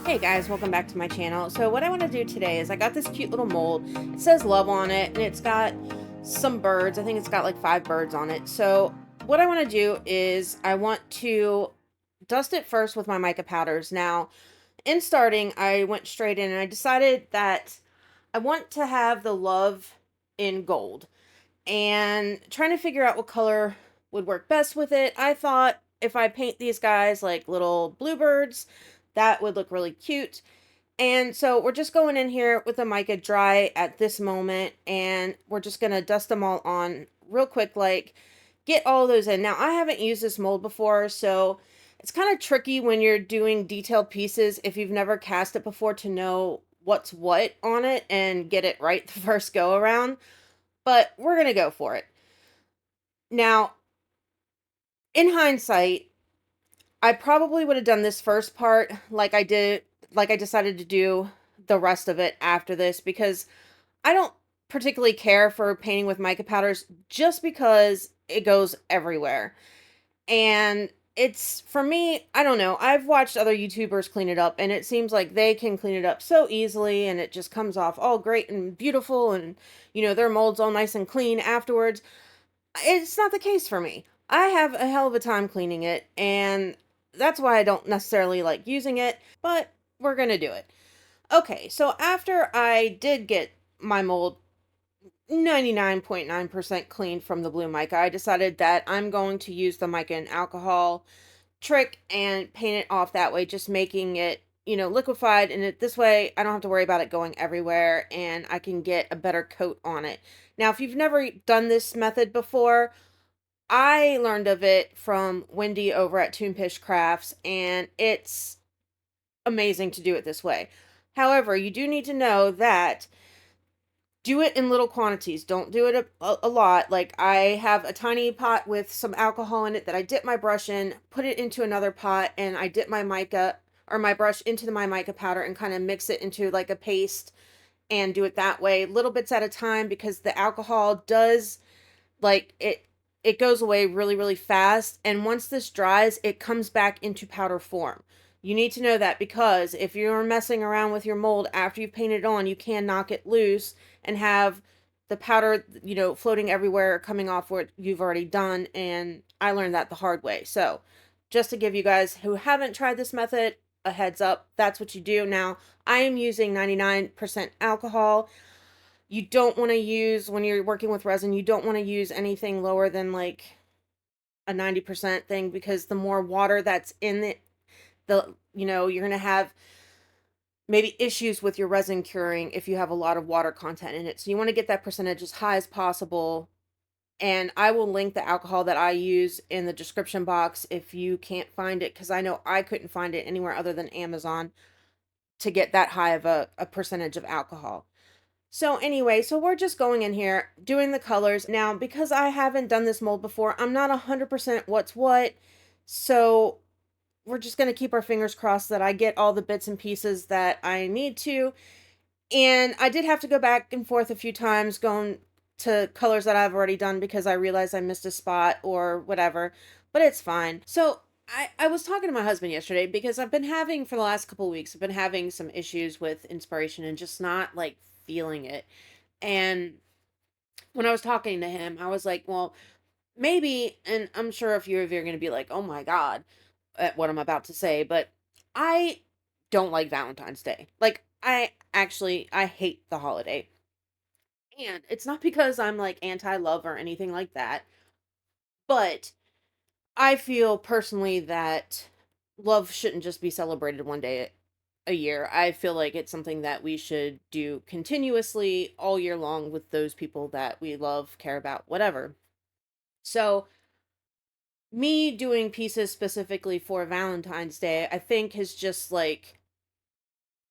Hey guys, welcome back to my channel. So what I want to do today is I got this cute little mold. It says love on it and it's got some birds. I think it's got like 5 birds on it. So what I want to do is I want to dust it first with my mica powders. Now, in starting, I went straight in and I decided that I want to have the love in gold. And trying to figure out what color would work best with it, I thought if I paint these guys like little bluebirds, that would look really cute. And so we're just going in here with the mica dry at this moment, and we're just going to dust them all on real quick, like get all those in. Now, I haven't used this mold before, so it's kind of tricky when you're doing detailed pieces if you've never cast it before to know what's what on it and get it right the first go around. But we're going to go for it. Now, in hindsight, I probably would have done this first part like I did, like I decided to do the rest of it after this, because I don't particularly care for painting with mica powders just because it goes everywhere. And it's, for me, I don't know. I've watched other YouTubers clean it up and it seems like they can clean it up so easily and it just comes off all great and beautiful and, their mold's all nice and clean afterwards. It's not the case for me. I have a hell of a time cleaning it, and that's why I don't necessarily like using it, but we're gonna do it. Okay, so after I did get my mold 99.9% clean from the blue mica, I decided that I'm going to use the mica and alcohol trick and paint it off that way, just making it, liquefied. And this way, I don't have to worry about it going everywhere and I can get a better coat on it. Now, if you've never done this method before, I learned of it from Wendy over at Toonpish Crafts, and it's amazing to do it this way. However, you do need to know that do it in little quantities. Don't do it a lot. Like, I have a tiny pot with some alcohol in it that I dip my brush in, put it into another pot, and I dip my mica or my brush into my mica powder and kind of mix it into like a paste and do it that way, little bits at a time, because the alcohol does, like, it goes away really, really fast. And once this dries, it comes back into powder form. You need to know that, because if you're messing around with your mold after you've painted it on, you can knock it loose and have the powder, floating everywhere, coming off what you've already done. And I learned that the hard way. So just to give you guys who haven't tried this method a heads up, that's what you do. Now, I am using 99% alcohol. You don't want to use, when you're working with resin, you don't want to use anything lower than like a 90% thing, because the more water that's in it, you're going to have maybe issues with your resin curing if you have a lot of water content in it. So you want to get that percentage as high as possible. And I will link the alcohol that I use in the description box if you can't find it, because I know I couldn't find it anywhere other than Amazon to get that high of a percentage of alcohol. So anyway, so we're just going in here, doing the colors. Now, because I haven't done this mold before, I'm not 100% what's what. So we're just going to keep our fingers crossed that I get all the bits and pieces that I need to. And I did have to go back and forth a few times going to colors that I've already done because I realized I missed a spot or whatever, but it's fine. So I was talking to my husband yesterday because I've been having, for the last couple of weeks, I've been having some issues with inspiration and just not like feeling it. And when I was talking to him, I was like, well, maybe, and I'm sure a few of you are going to be like, oh my God, at what I'm about to say, but I don't like Valentine's Day. Like, I hate the holiday. And it's not because I'm like anti-love or anything like that, but I feel personally that love shouldn't just be celebrated one day a year. I feel like it's something that we should do continuously all year long with those people that we love, care about, whatever. So, me doing pieces specifically for Valentine's Day, I think has just like,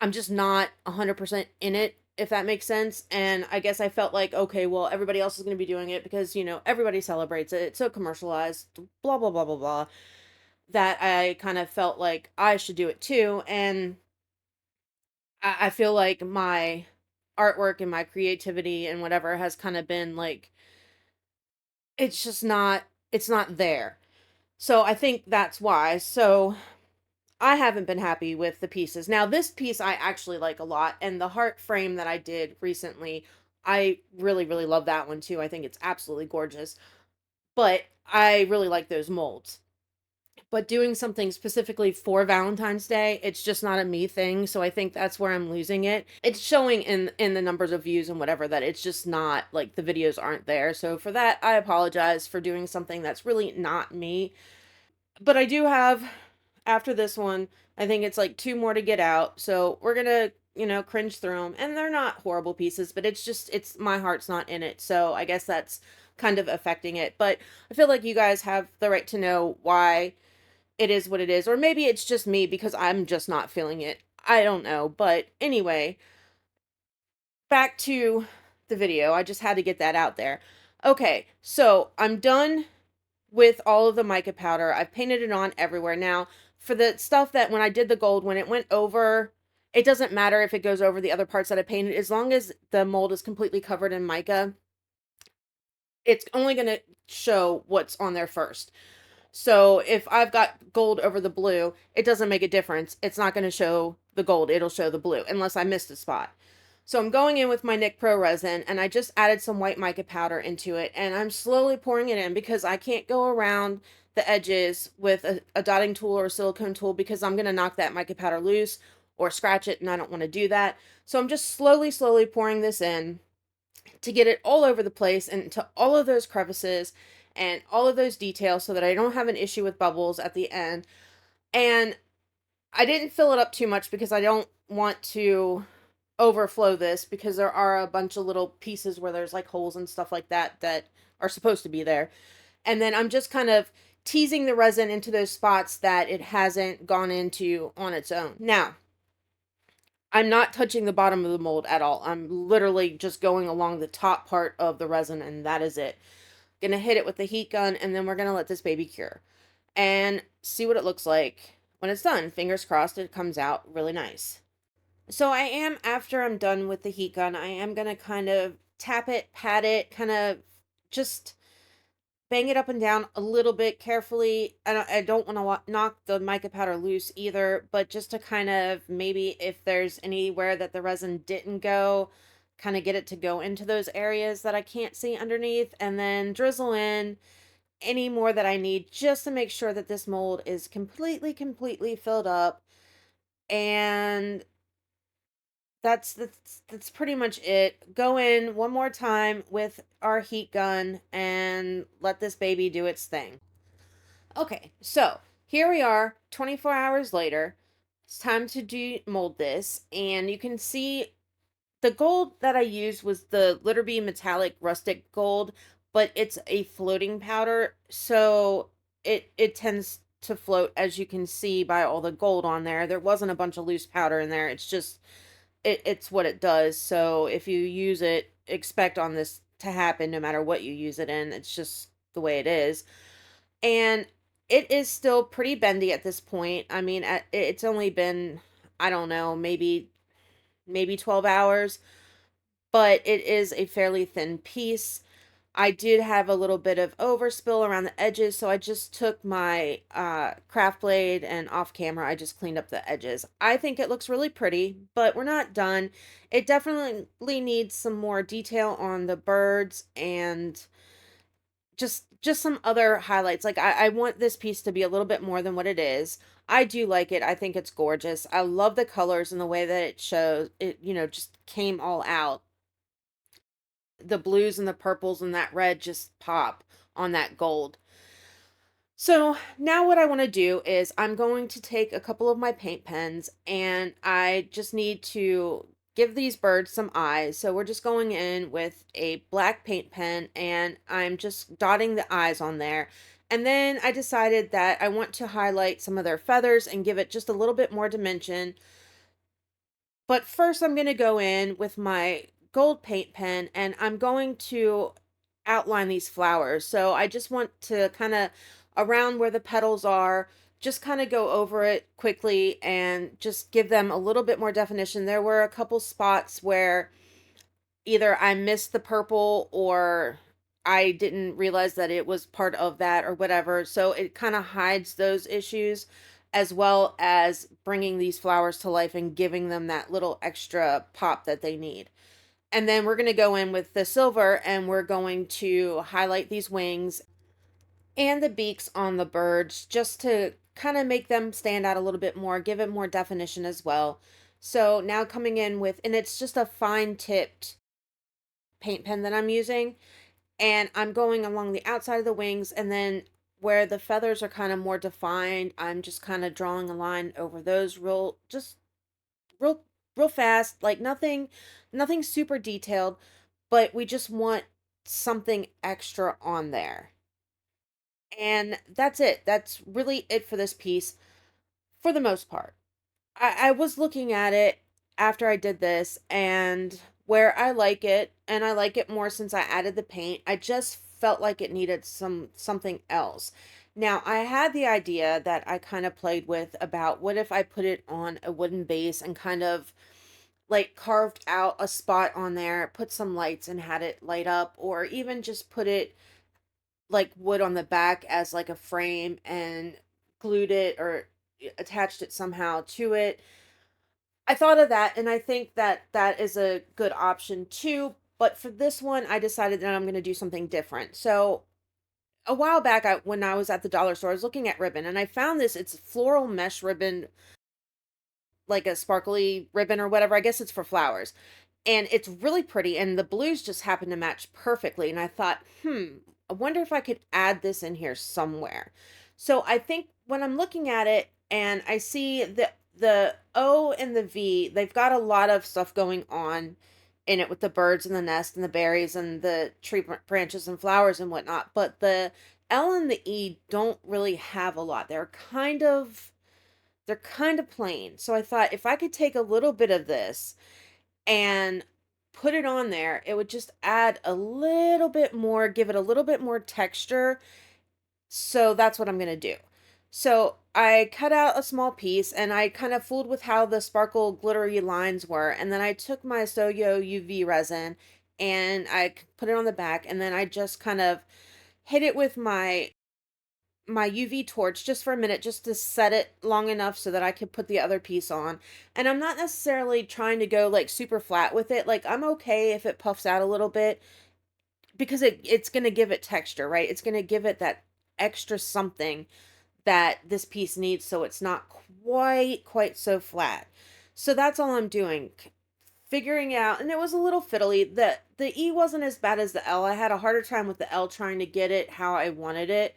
I'm just not 100% in it, if that makes sense. And I guess I felt like, okay, well, everybody else is going to be doing it because, everybody celebrates it. It's so commercialized, blah, blah, blah, blah, blah, that I kind of felt like I should do it too. And I feel like my artwork and my creativity and whatever has kind of been like, it's not there. So I think that's why. So I haven't been happy with the pieces. Now, this piece I actually like a lot, and the heart frame that I did recently, I really, really love that one too. I think it's absolutely gorgeous. But I really like those molds. But doing something specifically for Valentine's Day, it's just not a me thing, so I think that's where I'm losing it. It's showing in the numbers of views and whatever that it's just not like the videos aren't there. So for that, I apologize for doing something that's really not me. But I do have, after this one, I think it's like two more to get out. So we're gonna, cringe through them. And they're not horrible pieces, but it's just, it's my heart's not in it. So I guess that's kind of affecting it. But I feel like you guys have the right to know why it is what it is. Or maybe it's just me because I'm just not feeling it. I don't know. But anyway, back to the video. I just had to get that out there. Okay, so I'm done with all of the mica powder. I've painted it on everywhere. Now, for the stuff that when I did the gold, when it went over, it doesn't matter if it goes over the other parts that I painted. As long as the mold is completely covered in mica, it's only going to show what's on there first. So if I've got gold over the blue, it doesn't make a difference. It's not going to show the gold. It'll show the blue unless I missed a spot. So I'm going in with my Nic Pro resin, and I just added some white mica powder into it, and I'm slowly pouring it in because I can't go around the edges with a dotting tool or a silicone tool because I'm going to knock that mica powder loose or scratch it, and I don't want to do that. So I'm just slowly, slowly pouring this in to get it all over the place and into all of those crevices and all of those details so that I don't have an issue with bubbles at the end. And I didn't fill it up too much because I don't want to overflow this because there are a bunch of little pieces where there's like holes and stuff like that that are supposed to be there. And then I'm just kind of teasing the resin into those spots that it hasn't gone into on its own. Now, I'm not touching the bottom of the mold at all. I'm literally just going along the top part of the resin and that is it. Gonna hit it with the heat gun and then we're gonna let this baby cure and see what it looks like when it's done. Fingers crossed it comes out really nice. So I am, after I'm done with the heat gun, I am going to kind of tap it, pat it, kind of just bang it up and down a little bit carefully. I don't want to knock the mica powder loose either, but just to kind of maybe if there's anywhere that the resin didn't go, kind of get it to go into those areas that I can't see underneath, and then drizzle in any more that I need just to make sure that this mold is completely, completely filled up. And that's pretty much it. Go in one more time with our heat gun and let this baby do its thing. Okay, so here we are 24 hours later. It's time to demold this, and you can see the gold that I used was the Glitterbee Metallic Rustic Gold, but it's a floating powder, so it tends to float, as you can see by all the gold on there. There wasn't a bunch of loose powder in there. It's just it's what it does. So if you use it, expect on this to happen no matter what you use it in. It's just the way it is. And it is still pretty bendy at this point. I mean, it's only been, I don't know, maybe 12 hours, but it is a fairly thin piece. I did have a little bit of overspill around the edges, so I just took my craft blade and off camera, I just cleaned up the edges. I think it looks really pretty, but we're not done. It definitely needs some more detail on the birds and just some other highlights. Like I want this piece to be a little bit more than what it is. I do like it. I think it's gorgeous. I love the colors and the way that it shows it, just came all out. The blues and the purples and that red just pop on that gold. So now what I want to do is I'm going to take a couple of my paint pens and I just need to give these birds some eyes. So we're just going in with a black paint pen and I'm just dotting the eyes on there. And then I decided that I want to highlight some of their feathers and give it just a little bit more dimension. But first, I'm going to go in with my gold paint pen and I'm going to outline these flowers. So I just want to kind of around where the petals are, just kind of go over it quickly and just give them a little bit more definition. There were a couple spots where either I missed the purple or I didn't realize that it was part of that or whatever. So it kind of hides those issues. as well as bringing these flowers to life and giving them that little extra pop that they need. And then we're going to go in with the silver and we're going to highlight these wings and the beaks on the birds just to kind of make them stand out a little bit more, give it more definition as well. So now coming in with, and it's just a fine tipped paint pen that I'm using, and I'm going along the outside of the wings, and then where the feathers are kind of more defined, I'm just kind of drawing a line over those real real fast, like nothing super detailed, but we just want something extra on there. And that's it. That's really it for this piece for the most part. I was looking at it after I did this and where I like it, and I like it more since I added the paint. I just felt like it needed something else. Now, I had the idea that I kind of played with about what if I put it on a wooden base and kind of like carved out a spot on there, put some lights and had it light up, or even just put it like wood on the back as like a frame and glued it or attached it somehow to it. I thought of that and I think that that is a good option too. But for this one, I decided that I'm going to do something different. So a while back, when I was at the dollar store, I was looking at ribbon and I found this. It's floral mesh ribbon, like a sparkly ribbon or whatever. I guess it's for flowers. And it's really pretty. And the blues just happen to match perfectly. And I thought, I wonder if I could add this in here somewhere. So I think when I'm looking at it and I see the O and the V, they've got a lot of stuff going on in it with the birds and the nest and the berries and the tree branches and flowers and whatnot. But the L and the E don't really have a lot. They're kind of plain. So I thought if I could take a little bit of this and put it on there, it would just add a little bit more, give it a little bit more texture. So that's what I'm going to do. So I cut out a small piece and I kind of fooled with how the sparkle glittery lines were. And then I took my Soyo UV resin and I put it on the back, and then I just kind of hit it with my UV torch just for a minute, just to set it long enough so that I could put the other piece on. And I'm not necessarily trying to go like super flat with it. Like I'm okay if it puffs out a little bit because it's going to give it texture, right? It's going to give it that extra something that this piece needs so it's not quite so flat. So that's all I'm doing. Figuring out, and it was a little fiddly. The E wasn't as bad as the L. I had a harder time with the L trying to get it how I wanted it.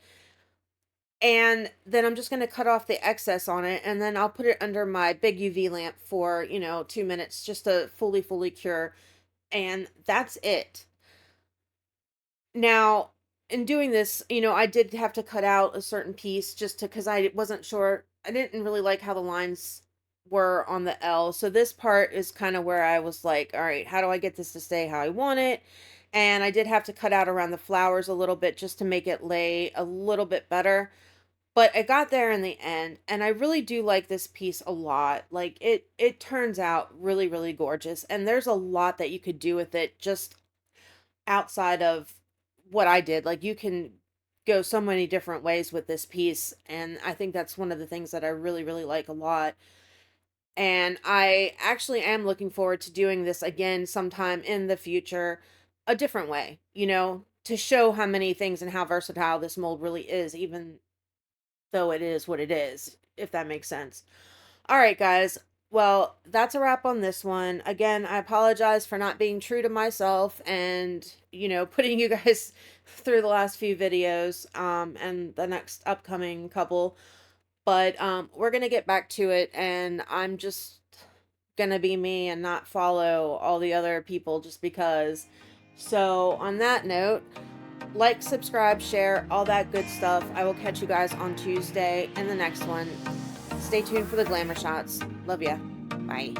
And then I'm just going to cut off the excess on it, and then I'll put it under my big UV lamp for, 2 minutes just to fully cure. And that's it. Now, in doing this, I did have to cut out a certain piece just to, because I wasn't sure. I didn't really like how the lines were on the L. So this part is kind of where I was like, all right, how do I get this to stay how I want it? And I did have to cut out around the flowers a little bit just to make it lay a little bit better. But I got there in the end, and I really do like this piece a lot. Like it turns out really gorgeous, and there's a lot that you could do with it just outside of what I did. Like you can go so many different ways with this piece, and I think that's one of the things that I really like a lot. And I actually am looking forward to doing this again sometime in the future, a different way, to show how many things and how versatile this mold really is, even though it is what it is, if that makes sense. All right, guys. Well, that's a wrap on this one. Again, I apologize for not being true to myself and, putting you guys through the last few videos and the next upcoming couple. But we're going to get back to it, and I'm just going to be me and not follow all the other people just because. So, on that note, like, subscribe, share, all that good stuff. I will catch you guys on Tuesday in the next one. Stay tuned for the glamour shots. Love ya. Bye.